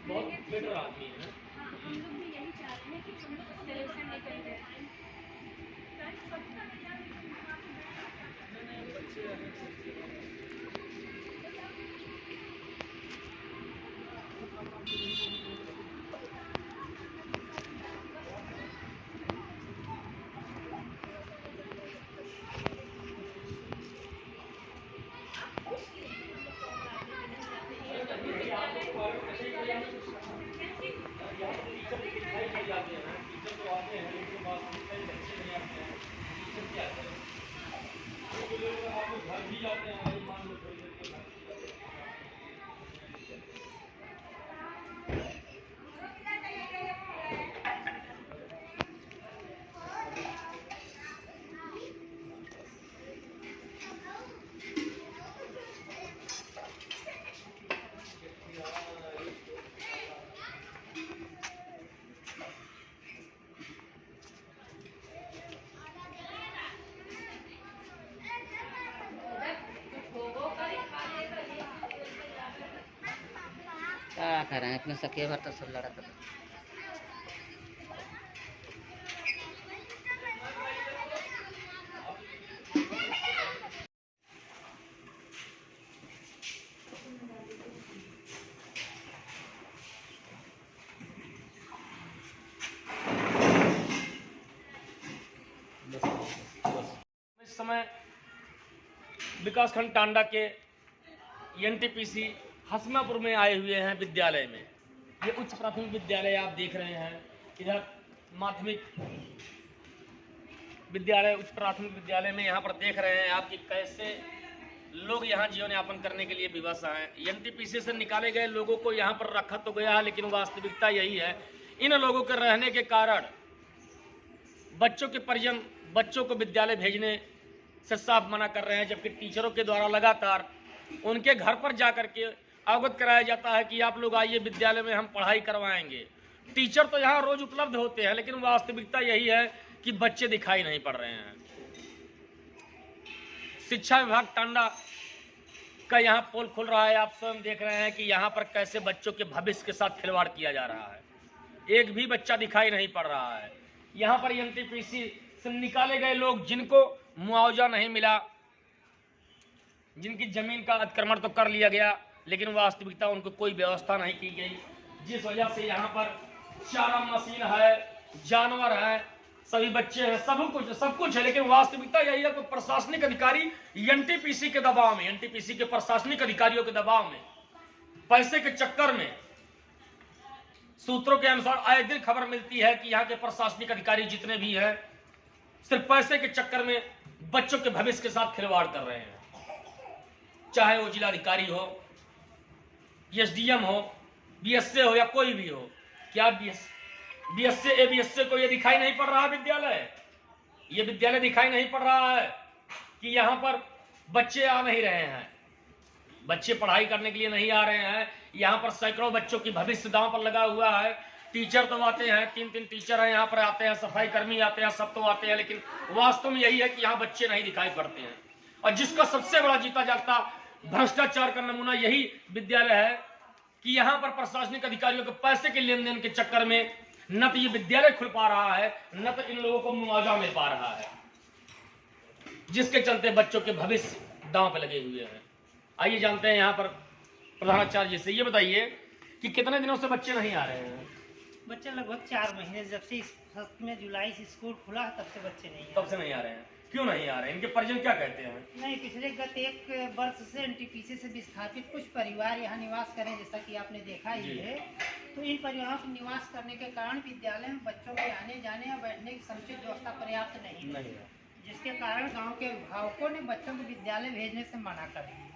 बहुत बेटर आदमी है। हाँ, हम लोग भी यही चाहते हैं कि हम लोग सिलेक्शन निकल जाए। क्या कर रहे हैं अपने सखे भर तो सब लड़क। इस समय विकासखंड टांडा के एनटीपीसी हसमापुर में आए हुए हैं विद्यालय में। ये उच्च प्राथमिक विद्यालय आप देख रहे हैं। इधर माध्यमिक विद्यालय, उच्च प्राथमिक विद्यालय में यहाँ पर देख रहे हैं आप कि कैसे लोग यहाँ जीवन यापन करने के लिए विवश हैं। एनटीपीसी से निकाले गए लोगों को यहाँ पर रखा तो गया है, लेकिन वास्तविकता यही है, इन लोगों के रहने के कारण बच्चों के परिजन बच्चों को विद्यालय भेजने से साफ मना कर रहे हैं, जबकि टीचरों के द्वारा लगातार उनके घर पर जाकर के अवगत कराया जाता है कि आप लोग आइए विद्यालय में, हम पढ़ाई करवाएंगे। टीचर तो यहाँ रोज उपलब्ध होते हैं, लेकिन वास्तविकता यही है कि बच्चे दिखाई नहीं पड़ रहे हैं। शिक्षा विभाग टांडा का यहाँ पोल खुल रहा है। आप स्वयं देख रहे हैं कि यहाँ पर कैसे बच्चों के भविष्य के साथ खिलवाड़ किया जा रहा है। एक भी बच्चा दिखाई नहीं पड़ रहा है। यहाँ पर एनटीपीसी से निकाले गए लोग जिनको मुआवजा नहीं मिला, जिनकी जमीन का अतिक्रमण तो कर लिया गया, लेकिन वास्तविकता उनको कोई व्यवस्था नहीं की गई, जिस वजह से यहाँ पर चारा मशीन है, जानवर है, सभी बच्चे हैं, सब कुछ है, लेकिन वास्तविकता यही है कि प्रशासनिक अधिकारी एनटीपीसी के दबाव में, एनटीपीसी के प्रशासनिक अधिकारियों के दबाव में, पैसे के चक्कर में, सूत्रों के अनुसार आए दिन खबर मिलती है कि यहाँ के प्रशासनिक अधिकारी जितने भी हैं सिर्फ पैसे के चक्कर में बच्चों के भविष्य के साथ खिलवाड़ कर रहे हैं। चाहे वो जिलाधिकारी हो, एसडीएम हो, बीएसए हो या कोई भी हो। क्या बीएसए एबीएसए को ये दिखाई नहीं पड़ रहा विद्यालय? ये विद्यालय दिखाई नहीं पड़ रहा है कि यहाँ पर बच्चे आ नहीं रहे हैं, बच्चे पढ़ाई करने के लिए नहीं आ रहे हैं। यहाँ पर सैकड़ों बच्चों की भविष्य दांव पर लगा हुआ है। टीचर तो आते हैं, 3-3 टीचर हैं यहाँ पर आते हैं, सफाई कर्मी आते हैं, सब तो आते हैं, लेकिन वास्तव में यही है कि यहाँ बच्चे नहीं दिखाई पड़ते हैं। और जिसका सबसे बड़ा जीता जागता भ्रष्टाचार का नमूना यही विद्यालय है कि यहाँ पर प्रशासनिक अधिकारियों के पैसे के लेन देन के चक्कर में न तो ये विद्यालय खुल पा रहा है, न तो इन लोगों को मुआवजा मिल पा रहा है, जिसके चलते बच्चों के भविष्य दांव पे लगे हुए हैं। आइए जानते हैं यहाँ पर प्रधानाचार्य से। ये बताइए कि कितने दिनों से बच्चे नहीं आ रहे हैं? बच्चे लगभग 4 महीने, जब से फर्स्ट में जुलाई से स्कूल खुला तब से बच्चे नहीं तब से नहीं आ रहे हैं। क्यों नहीं आ रहे हैं? इनके परिजन क्या कहते हैं? नहीं, पिछले गत 1 वर्ष से एनटीपीसी से विस्थापित कुछ परिवार यहाँ निवास करें, जैसा कि आपने देखा ही है। तो इन परिवारों के निवास करने के कारण विद्यालय में बच्चों के आने जाने और बैठने की समुचित व्यवस्था पर्याप्त नहीं है, जिसके कारण गाँव के अभिभावकों ने बच्चों को विद्यालय भेजने से मना कर दिया।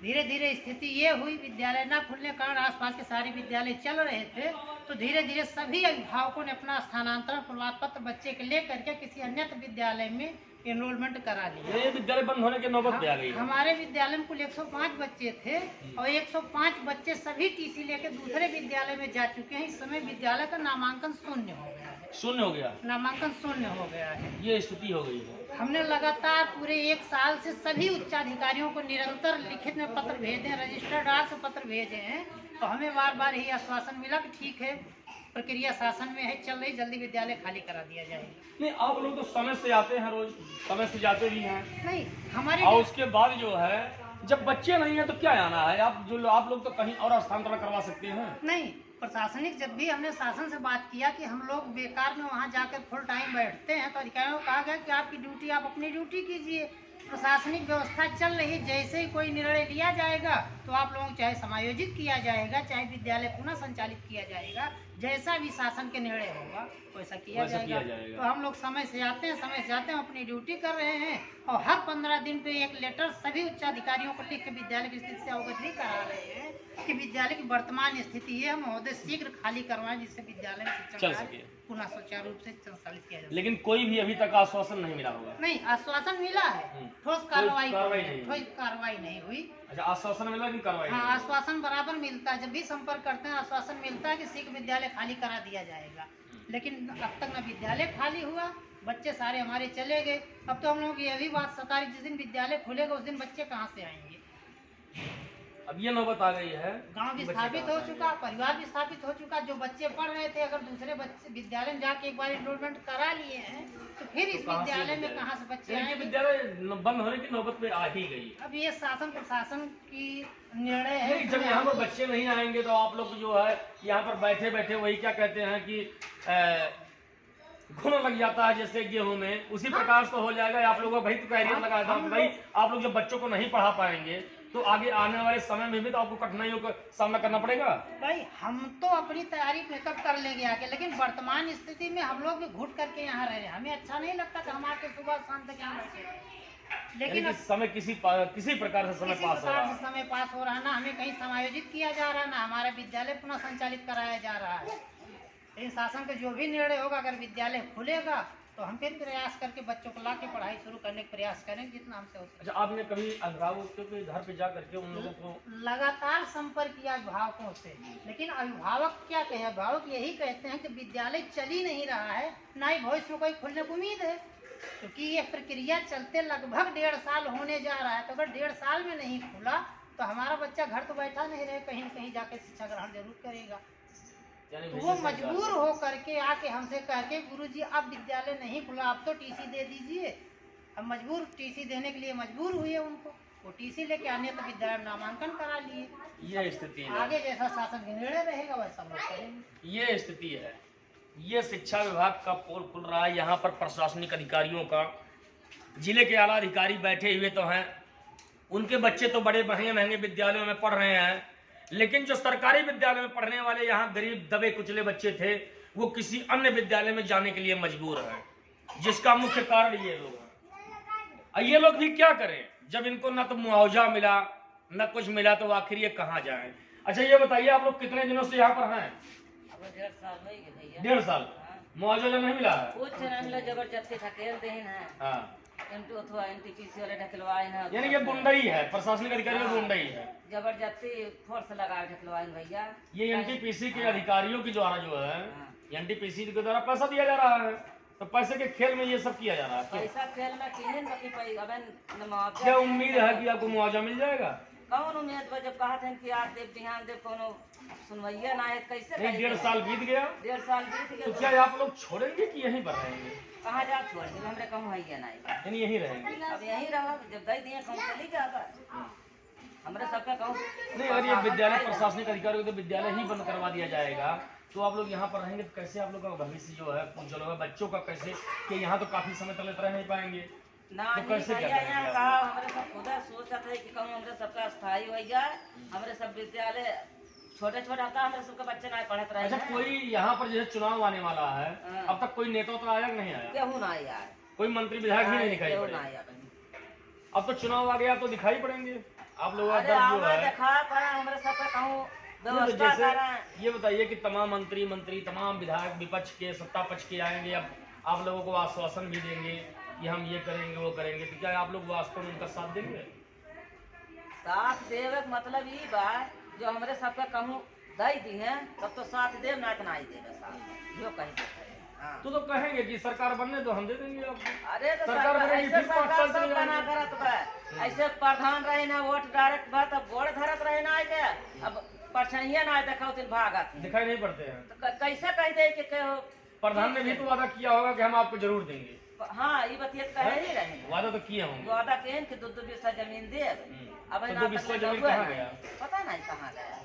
धीरे धीरे स्थिति ये हुई, विद्यालय न खुलने के कारण आसपास के सारे विद्यालय चल रहे थे, तो धीरे धीरे सभी अभिभावकों ने अपना स्थानांतरण प्रमाण पत्र बच्चे के लेकर के किसी अन्य विद्यालय में एनरोलमेंट करा लिया। ये विद्यालय बंद होने के नौबत पे आ गई। हमारे विद्यालय में कुल 105 बच्चे थे और 105 बच्चे सभी टीसी लेकर दूसरे विद्यालय में जा चुके हैं। इस समय विद्यालय का नामांकन शून्य हो गया है। शून्य हो गया, नामांकन शून्य हो गया है। ये स्थिति हो गई है। हमने लगातार पूरे 1 साल से सभी उच्चाधिकारियों को निरंतर लिखित में पत्र भेजे, रजिस्टर्ड आर से पत्र भेजे हैं, तो हमें बार बार यही आश्वासन मिला कि ठीक है, प्रक्रिया शासन में है, चल रही, जल्दी विद्यालय खाली करा दिया जाएगा। नहीं, आप लोग तो समय से आते हैं, रोज समय से जाते भी हैं, नहीं हमारे और उसके बाद जो है जब बच्चे नहीं है तो क्या आना है? आप लोग तो कहीं और स्थानांतरण करवा सकते हैं। नहीं, प्रशासनिक जब भी हमने शासन से बात किया कि हम लोग बेकार में वहाँ जाकर फुल टाइम बैठते हैं, तो अधिकारियों को कहा गया कि आपकी ड्यूटी, आप अपनी ड्यूटी कीजिए, प्रशासनिक व्यवस्था चल रही है, जैसे ही कोई निर्णय लिया जाएगा तो आप लोगों को चाहे समायोजित किया जाएगा, चाहे विद्यालय पुनः संचालित किया जाएगा, जैसा भी शासन के निर्णय होगा वैसा किया जाएगा। तो हम लोग समय से आते हैं, अपनी ड्यूटी कर रहे हैं, और हर 15 दिन पे एक लेटर सभी उच्चाधिकारियों को लिख के विद्यालय की स्थिति से अवगत भी करा रहे हैं कि विद्यालय की वर्तमान स्थिति है, महोदय शीघ्र खाली करवाएं, जिससे विद्यालय में शिक्षण कार्य पुनः सुचारू रूप से संचालित किया जाए। लेकिन कोई भी अभी तक आश्वासन नहीं मिला होगा। नहीं, आश्वासन मिला है, ठोस कार्रवाई नहीं हुई। अच्छा, आश्वासन मिला कि कार्रवाई? हाँ, आश्वासन बराबर मिलता है, जब भी संपर्क करते हैं आश्वासन मिलता है कि शीघ्र विद्यालय खाली करा दिया जाएगा, लेकिन अब तक न विद्यालय खाली हुआ, बच्चे सारे हमारे चले गए। अब तो हम लोग ये भी बात सता रही, जिस दिन विद्यालय खुलेगा उस दिन बच्चे कहाँ से आएंगे? अब ये नौबत आ गई है, गांव भी स्थापित हो चुका, परिवार भी स्थापित हो चुका, जो बच्चे पढ़ रहे थे अगर दूसरे बच्चे विद्यालय में जाके एक बार एनरोलमेंट करा लिए हैं तो फिर इस विद्यालय में कहाँ से बच्चे आएंगे? विद्यालय बंद होने की नौबत पे आ ही गई। अब ये शासन प्रशासन की निर्णय है। जब यहाँ पर बच्चे नहीं आएंगे तो आप लोग जो है यहाँ पर बैठे बैठे वही क्या कहते हैं कि घुन लग जाता है जैसे गेहूं में, उसी प्रकार से हो जाएगा। आप लोगों का भाई तो कैरियर लगाया था भाई, आप लोग जब बच्चों को नहीं पढ़ा पाएंगे तो आगे आने वाले समय में भी तो आपको कठिनाइयों का सामना करना पड़ेगा। भाई हम तो अपनी तैयारी मेकअप कर लेंगे आके, लेकिन वर्तमान स्थिति में हम लोग भी घुट करके यहाँ रह रहे हैं, हमें अच्छा नहीं लगता कि हम आके सुबह शाम तक यहाँ बैठे। लेकिन समय किसी प्रकार से समय पास हो रहा, ना हमें कहीं समायोजित किया जा रहा, ना हमारा विद्यालय पुनः संचालित कराया जा रहा है। लेकिन शासन का जो भी निर्णय होगा, अगर विद्यालय खुलेगा तो हम फिर प्रयास करके बच्चों को लाके पढ़ाई शुरू करने का प्रयास करेंगे जितना हमसे हो सके। अच्छा, आपने कभी अभिभावकों के घर पे जा करके उन लोगों को? लगातार संपर्क किया अभिभावकों से, लेकिन अभिभावक क्या कहे? अभिभावक यही कहते हैं कि विद्यालय चल ही नहीं रहा है, ना ही भविष्य में कोई खुलने की उम्मीद है, क्योंकि ये प्रक्रिया चलते लगभग 1.5 साल होने जा रहा है। तो अगर 1.5 साल में नहीं खुला तो हमारा बच्चा घर तो बैठा नहीं रहे, कहीं न कहीं जाकर शिक्षा ग्रहण जरूर करेगा। तो वो मजबूर हो करके आके हमसे कह के, गुरुजी अब विद्यालय नहीं खुला, अब तो टीसी दे दीजिए। हम मजबूर टीसी देने के लिए मजबूर हुए उनको, वो टीसी लेके आने तो विद्यालय में नामांकन करा लिए। ये स्थिति है, आगे जैसा शासन का निर्णय रहेगा वैसा हम लोग करेंगे। ये स्थिति है, ये शिक्षा विभाग का पोल खुल रहा है। यहाँ पर प्रशासनिक अधिकारियों का, जिले के आला अधिकारी बैठे हुए तो हैं, उनके बच्चे तो बड़े महंगे महंगे विद्यालयों में पढ़ रहे हैं, लेकिन जो सरकारी विद्यालय में पढ़ने वाले यहाँ गरीब दबे कुचले बच्चे थे, वो किसी अन्य विद्यालय में जाने के लिए मजबूर हैं, जिसका मुख्य कारण ये लोग हैं। ये लोग भी क्या करें जब इनको न तो मुआवजा मिला न कुछ मिला, तो आखिर ये कहाँ जाएं? अच्छा, ये बताइए आप लोग कितने दिनों से यहाँ पर हैं? 1.5 साल। मुआवजा नहीं मिला है? कुछ नहीं मिला, जबरदस्ती धकेल दें है। हाँ, NTPC वाले ढकलवाए हैं, यानी ये गुंडाई है, प्रशासनिक अधिकारी का गुंडाई है, जबरदस्ती फोर्स लगा ढकलवाए भैया। ये NTPC के अधिकारियों के द्वारा जो है, NTPC के द्वारा पैसा दिया जा रहा है, तो पैसे के खेल में ये सब किया जा रहा है। पैसा खेल में क्या उम्मीद है कि आपको मुआवजा मिल जाएगा? कौन उम्मीद? जब कहा था कि आज देव ध्यान देव कोनो सुनवैया ना है, कैसे? 1.5 साल बीत गया। 1.5 साल बीत गया, तो क्या आप लोग छोड़ेंगे कि यहीं पर रहेंगे? कहाँ जा छोड़ेंगे? हमरे कहूँ है ना, यानी यहीं रहेंगे। अब यहीं रहा, जब दे दिए कहूँ चली जाता, हमरे सबका कहूँ नहीं। अगर ये विद्यालय प्रशासनिक अधिकारियों को तो विद्यालय ही बंद करवा दिया जाएगा, तो आप लोग यहाँ पर रहेंगे तो कैसे आप लोग का भविष्य जो है उज्जवल होगा? बच्चों का कैसे, कि यहाँ तो काफी समय तक रह नहीं पाएंगे, ना तो कैसे क्या यहाँ कहा? हमारे सब खुद सोचते है कि कहूँ हमारे सबका स्थायी हो जाए, हमारे सब विद्यालय छोटे छोटे आता, हमारे सबके बच्चे ना पढ़ते रहे। अच्छा, कोई यहाँ पर जैसे चुनाव आने वाला है, अब तक कोई नेता तो आया नहीं आया? केहू ना आया, कोई मंत्री विधायक भी नहीं दिखाई पड़े। अब तो चुनाव आ गया तो दिखाई पड़ेंगे आप लोगों का दर्द जो है। हमारे सबका कहूँ जैसे ये बताइए कि तमाम मंत्री तमाम विधायक विपक्ष के सत्ता पक्ष के आएंगे, अब आप लोगों को आश्वासन भी देंगे कि हम ये करेंगे वो करेंगे, तो क्या आप लोग वास्तव में उनका साथ देंगे? साथ देवे मतलब ये बात जो हमारे सबका कहूँ दे दी है, तब तो साथ देव ना ही देवे साथ, यो कहीं हाँ। तो कहेंगे कि सरकार बनने तो हम दे देंगे आपको। अरे तो सरकार बनेगी, ऐसे फिर 5 सरकार साल सब चली बना जाएगी। करत बा। ऐसे प्रधान रहे ना वोट डायरेक्ट बा तब गोड़ धरत रहे ना आके अब परछाइया ना देखा दिन भागत दिखाई नहीं पड़ते हैं। तो कैसे कह दे कि प्रधान ने भी तो वादा किया होगा कि हम आपको जरूर देंगे। हाँ ये बतियत कहे ही रहे वादा तो किए होंगे। वादा केन कि 2-2 बिस्सा जमीन दे अब तो ना 2 बिस्सा जमीन कहाँ गया? पता नहीं कहाँ गया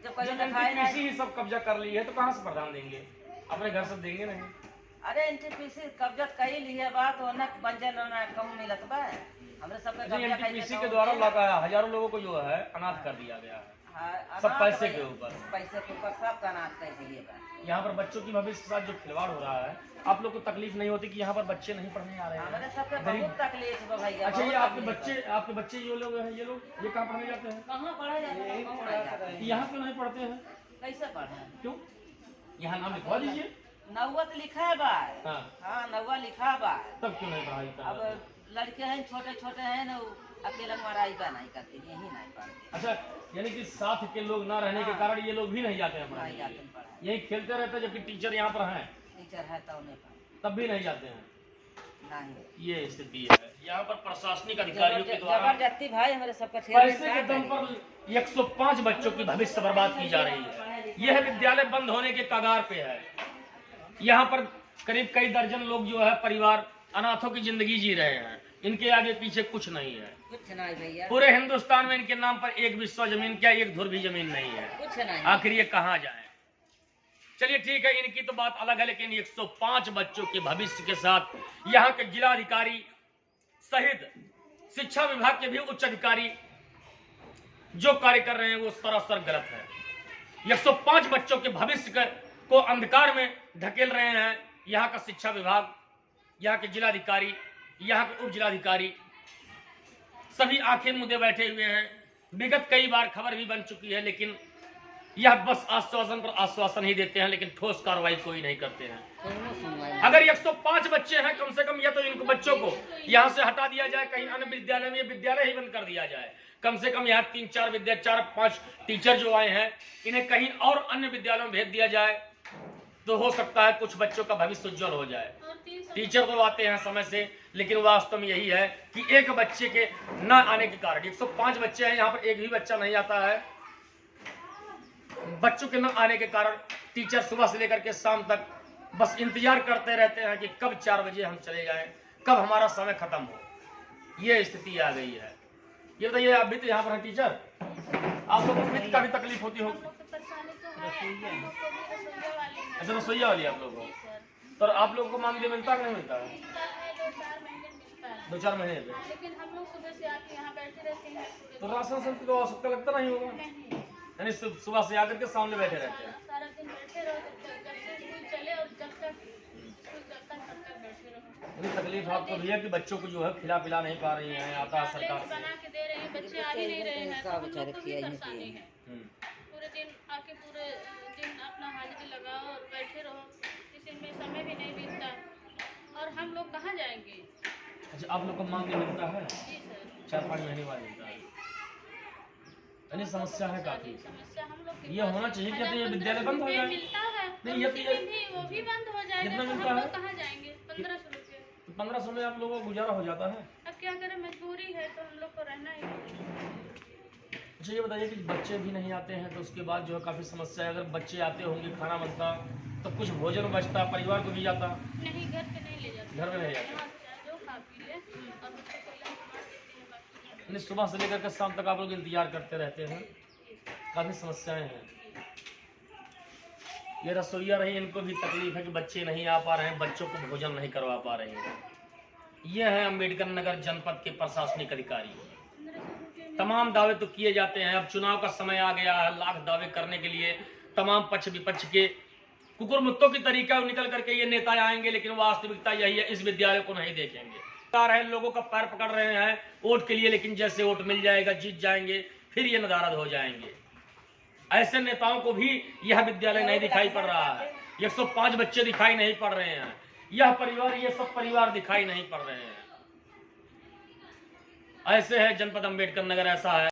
जब कहीं जब दिखाई एनटीपीसी नहीं। ही सब कब्जा कर ली है तो कहाँ से प्रधान देंगे? अपने घर से देंगे नहीं। अरे एनटीपीसी कब्जत कई लिए बात होना बंजर होना कम मिलत बा हमरे सबके कब्जा कई एनटीपीसी के द्वारा लगा हजारों लोगों को जो है अनाथ कर दिया गया है, सब पैसे के ऊपर। पैसे के ऊपर सब का अनाज कर दिए बा। यहाँ पर बच्चों की भविष्य के साथ जो खिलवाड़ हो रहा है, आप लोग को तकलीफ नहीं होती कि यहाँ पर बच्चे नहीं पढ़ने आ रहे हमारे हैं? सबके गरीब- बहुत तकलीफ बा भैया। अच्छा, ये बहुत आपके तकलीफ बा। आपके बच्चे जो लोग हैं, ये लोग ये कहाँ पढ़ने जाते हैं? कहाँ पढ़ा जाता है कहाँ पढ़ा जाता है यहाँ क्यों नहीं पढ़ते हैं? कैसे पढ़े क्यों? यहाँ नाम लिखवा दीजिए। नौवा तो लिखा है बा। हाँ, हाँ नौवा लिखा बा। तब क्यों नहीं पढ़ाई कर अब रहे? लड़के हैं छोटे छोटे हैं ना अकेला मराई बा नहीं करते यही नहीं पढ़ते अच्छा, यानी कि साथ के लोग ना रहने के हाँ। कारण ये लोग भी नहीं जाते हैं नहीं पढ़ाने के जाते लिए। हैं पढ़ाई यही खेलते रहते हैं, जबकि टीचर यहाँ पर हैं टीचर है तो नहीं पढ़ते तब भी नहीं जाते हैं। नहीं ये स्थिति है यहाँ पर प्रशासनिक अधिकारियों के द्वारा जबरदस्ती भाई हमारे सबका पैसे के दम पर 105 बच्चों की भविष्य बर्बाद की जा रही है। यह विद्यालय बंद होने के कगार पे है। यहाँ पर करीब कई दर्जन लोग जो है परिवार अनाथों की जिंदगी जी रहे हैं। इनके आगे पीछे कुछ नहीं है। कुछ नहीं भैया पूरे हिंदुस्तान में इनके नाम पर एक बिस्वा जमीन क्या एक धुर भी जमीन नहीं है। कुछ नहीं आखिर ये कहाँ जाए? चलिए ठीक है, इनकी तो बात अलग है, लेकिन 105 बच्चों के भविष्य के साथ यहाँ के जिलाधिकारी सहित शिक्षा विभाग के भी उच्च अधिकारी जो कार्य कर रहे हैं वो सरासर गलत है। 105 बच्चों के भविष्य को अंधकार में धकेल रहे हैं यहाँ का शिक्षा विभाग, यहाँ के जिलाधिकारी, यहाँ के उप जिलाधिकारी सभी आंखें मुद्दे बैठे हुए हैं। विगत कई बार खबर भी बन चुकी है, लेकिन यह बस आश्वासन पर आश्वासन ही देते हैं, लेकिन ठोस कार्रवाई कोई नहीं करते हैं। अगर 105 बच्चे हैं, कम से कम या तो इनको बच्चों को यहाँ से हटा दिया जाए, कहीं अन्य विद्यालय में विद्यालय ही बंद कर दिया जाए। कम से कम यहाँ 4-5 टीचर जो आए हैं, इन्हें कहीं और अन्य विद्यालयों में भेज दिया जाए तो हो सकता है कुछ बच्चों का भविष्य उज्जवल हो जाए। टीचर तो आते हैं समय से, लेकिन वास्तव में यही है कि एक बच्चे के न आने के कारण 105 बच्चे हैं, यहाँ पर एक भी बच्चा नहीं आता है। बच्चों के न आने के कारण टीचर सुबह से लेकर के शाम तक बस इंतजार करते रहते हैं कि कब 4 बजे हम चले जाएं, कब हमारा समय खत्म हो। ये स्थिति आ गई है। ये बताइए, आप भी तो यहाँ पर हैं टीचर, आप लोगों को भी काफी तकलीफ होती होगी। अच्छा, रसोईया वाली आप लोगों को, तो आप लोगों को मानदेय मिलता कि नहीं मिलता है? 2-4 महीने पे। लेकिन हम लोग सुबह से आके यहाँ बैठे रहते हैं तो राशन की तो आवश्यकता लगता नहीं होगा, यानी सुबह से आकर के सामने बैठे रहते हैं। सारा दिन बैठे रहो जब से स्कूल चले और जब तक स्कूल चलता है तब तक बैठे रहो। इतनी तकलीफ आपको भी है कि बच्चों को जो है खिला पिला नहीं पा रही हैं, आता है सरकार से। बना के दे रहे हैं, बच्चे आ ही नहीं रहे हैं, तो हम लोग को भी परेशानी है। पूरे दिन आके पूरे दिन अपना हाजिरी लगाओ और बैठे रहो, इसमें समय भी नहीं बीतता और हम लोग कहाँ जाएंगे? अच्छा, आप लोग को मानदेय मिलता है? जी सर, 4-5 महीने बाद मिलता है। यानी समस्या है काफी। समस्या हम लोग के ये होना चाहिए कि ये विद्यालय बंद हो रुपये जाए। मिलता है नहीं, और ये उसी तो दिन भी वो भी बंद हो जाएगा कितना तो मिलता हम है? लोग कहाँ जाएंगे? 1500 रुपये। तो 1500 में आप लोगों का गुजारा हो जाता है। अब क्या करें, मजबूरी है तो हम लोग को रहना ही है। अच्छा, ये बताइए कि बच्चे भी नहीं आते हैं तो उसके बाद जो है काफी समस्या है। अगर बच्चे आते होंगे, खाना बनता तो कुछ भोजन बचता, परिवार को भी जाता। नहीं, घर पे नहीं ले जाते, घर में नहीं जाते। यहाँ से आ जाओ, खा पी ले और बच्चे को लंच मार देते हैं, बाकी यानी सुबह से लेकर के शाम तक आप लोग इंतजार करते रहते हैं। काफी समस्याएं हैं। ये रसोईया रही, इनको भी तकलीफ है कि बच्चे नहीं आ पा रहे हैं, बच्चों को भोजन नहीं करवा पा रहे हैं। ये है अम्बेडकर नगर जनपद के प्रशासनिक अधिकारी। तमाम दावे तो किए जाते हैं। अब चुनाव का समय आ गया है, लाख दावे करने के लिए तमाम पक्ष विपक्ष के कुकुर मुत्तों की तरीका निकल करके ये नेता आएंगे, लेकिन वास्तविकता यही है, इस विद्यालय को नहीं देखेंगे। रहे लोगों का पैर पकड़ रहे हैं वोट के लिए, लेकिन जैसे वोट मिल जाएगा, जीत जाएंगे, फिर ये नदारद हो जाएंगे। ऐसे नेताओं को भी यह विद्यालय नहीं दिखाई पड़ रहा है। 105 बच्चे दिखाई नहीं पड़ रहे हैं, यह परिवार, ये सब परिवार दिखाई नहीं पड़ रहे हैं। ऐसे है जनपद अम्बेडकर नगर, ऐसा है।